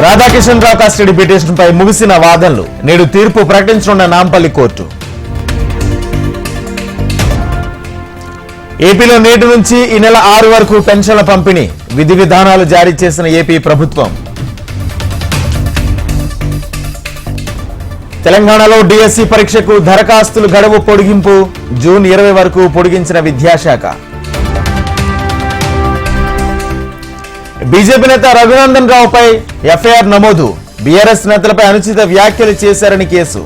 రాధాకిషన్ రావు custody పిటిషన్పై ముగిసిన వాదనలు, నేడు తీర్పు ప్రకటించనున్న నాంపల్లి కోర్టు. ఏపీలో నేటి నుంచి ఈ నెల 6 వరకు పెన్షన్ల పంపిణీ, విధి విధానాలు జారీ చేసిన ఏపీ ప్రభుత్వం. తెలంగాణలో డిఎస్సి పరీక్షకు దరఖాస్తులు గడువు పొడిగింపు, జూన్ 20 వరకు పొడిగించిన విద్యాశాఖ. బీజేపీ నేత రఘునందన్ రావుపై ఎఫ్ఐఆర్ నమోదు, బీఆర్ఎస్ నేతలపై అనుచిత వ్యాఖ్యలు చేశారని కేసు.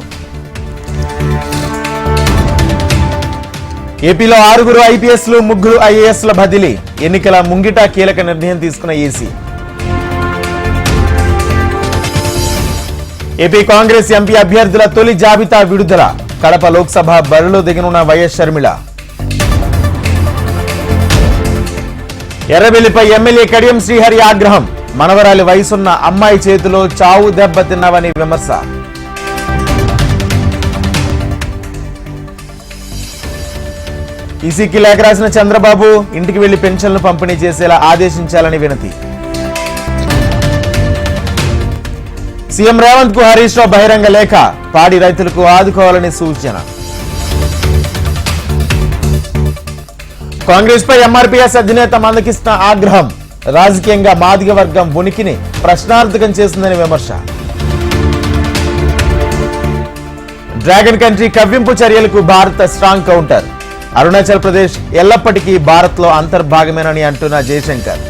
ఏపీలో 6 ఐపీఎస్లు 3 ఐఏఎస్ల బదిలీ, ఎన్నికల ముంగిట కీలక నిర్ణయం తీసుకున్న ఈసీ. ఏపీ కాంగ్రెస్ ఎంపీ అభ్యర్థుల తొలి జాబితా విడుదల, కడప లోక్సభ బరిలో దిగనున్న వైఎస్ షర్మిల. ఎర్రబెల్లిపై ఎమ్మెల్యే కడియం శ్రీహరి ఆగ్రహం, మనవరాలి వయసున్న అమ్మాయి చేతిలో చావు దెబ్బ తిన్నావని విమర్శ. ఈసీకి లేఖ రాసిన చంద్రబాబు, ఇంటికి వెళ్లి పెన్షన్లు పంపిణీ చేసేలా ఆదేశించాలని వినతి. సీఎం రేవంత్ కు హరీష్ రావు బహిరంగ లేఖ, పాడి రైతులకు ఆదుకోవాలని సూచన. కాంగ్రెస్ పై ఎంఆర్పీఎస్ అధినేత మందకృష్ణ ఆగ్రహం, రాజకీయంగా మాదిగ వర్గం ఉనికిని ప్రశ్నార్థకం చేసిందని విమర్శ. డ్రాగన్ కంట్రీ కవ్వింపు చర్యలకు భారత్ స్ట్రాంగ్ కౌంటర్, అరుణాచల్ ప్రదేశ్ ఎల్లప్పటికీ భారత్ లో అంతర్భాగమేనని అంటున్న జయశంకర్.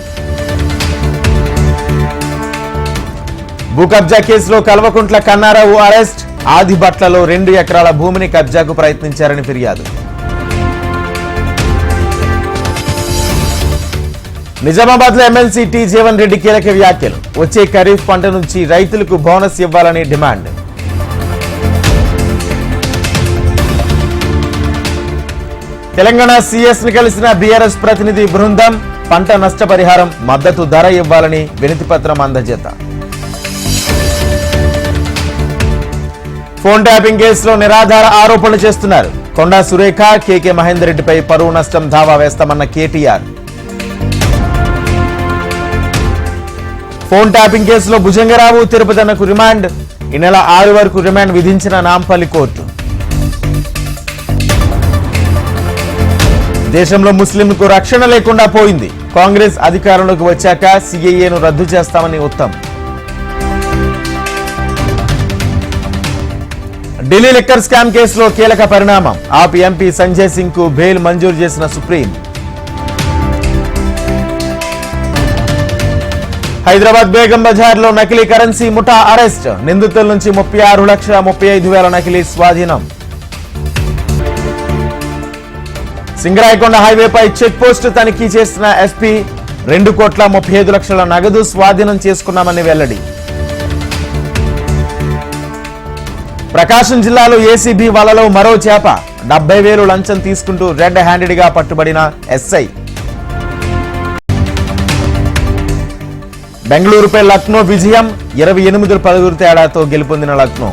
భూ కబ్జా కేసులో కల్వకుంట్ల కన్నారావు అరెస్ట్, ఆదిబట్లలో 2 ఎకరాల భూమిని కబ్జాకు ప్రయత్నించారని ఫిర్యాదు. నిజామాబాద్ లో ఎమ్మెల్సీ టి జీవన్ రెడ్డి కీలక వ్యాఖ్యలు, వచ్చే ఖరీఫ్ పంట నుంచి రైతులకు బోనస్ ఇవ్వాలని డిమాండ్. తెలంగాణ సీఎస్ ని కలిసిన బీఆర్ఎస్ ప్రతినిధి బృందం, పంట నష్టపరిహారం మద్దతు ధర ఇవ్వాలని వినతి పత్రం అందజేత. ఫోన్ ట్యాపింగ్ కేసులో నిరాధార ఆరోపణలు చేస్తున్నారు కొండా సురేఖ, కేకే మహేందర్ రెడ్డిపై పరువు నష్టం దావా వేస్తామన్న కేటీఆర్. ఫోన్ ట్యాపింగ్ కేసులో భుజంగరావు, తిరుపతన్నకు రిమాండ్, ఈ నెల 6 వరకు రిమాండ్ విధించిన నాంపల్లి కోర్టు. దేశంలో ముస్లింలకు రక్షణ లేకుండా పోయింది, కాంగ్రెస్ అధికారంలోకి వచ్చాక సీఏఏను రద్దు చేస్తామని ఉత్తమ్. ఢిల్లీ లిక్కర్ స్కామ్ కేసులో కీలక పరిణామం, ఆప్ ఎంపీ సంజయ్ సింగ్ కు బెయిల్ మంజూరు చేసిన సుప్రీం. హైదరాబాద్ బేగం బజార్ లో నకిలీ కరెన్సీ ముఠా అరెస్ట్, నిందితుల నుంచి 36,35,000 నకిలీ స్వాధీనం. సింగరాయకొండ హైవేపై చెక్ పోస్ట్ తనిఖీ చేసిన ఎస్పీ, 2,35,00,000 నగదు స్వాధీనం చేసుకున్నామని వెల్లడి. ప్రకాశం జిల్లాలో ఏసీబీ వలలో మరో చేప, 70,000 లంచం తీసుకుంటూ రెడ్ హ్యాండెడ్ గా పట్టుబడిన ఎస్ఐ. బెంగళూరుపై లక్నో విజయం, 28 పరుగుల తేడాతో గెలుపొందిన లక్నో.